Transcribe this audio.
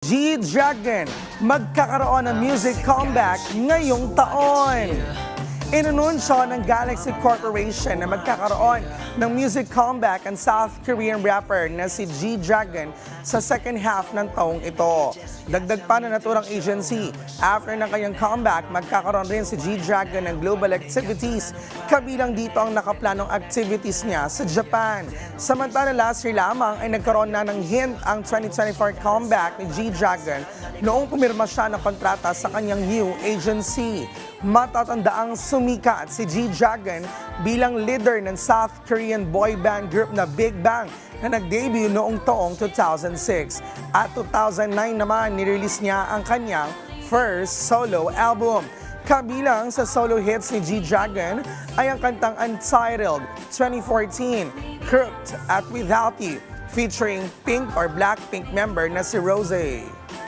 G-Dragon magkakaroon ng music comeback ngayong taon. Inununsyo ng Galaxy Corporation na magkakaroon ng music comeback ang South Korean rapper na si G-Dragon sa second half ng taong ito. Dagdag pa na naturang agency, after ng kanyang comeback, magkakaroon rin si G-Dragon ng global activities, kabilang dito ang nakaplanong activities niya sa Japan. Samantala last year lamang ay nagkaroon na ng hint ang 2024 comeback ni G-Dragon noong pumirma siya ng kontrata sa kanyang new agency. Matatandaang sumikat si G-Dragon bilang leader ng South Korean boy band group na Big Bang na nag-debut noong taong 2006. At 2009 naman, nirelease niya ang kanyang first solo album. Kabilang sa solo hits ni G-Dragon ay ang kantang Untitled, 2014, Crooked at Without You, featuring Pink or Blackpink member na si Rosé.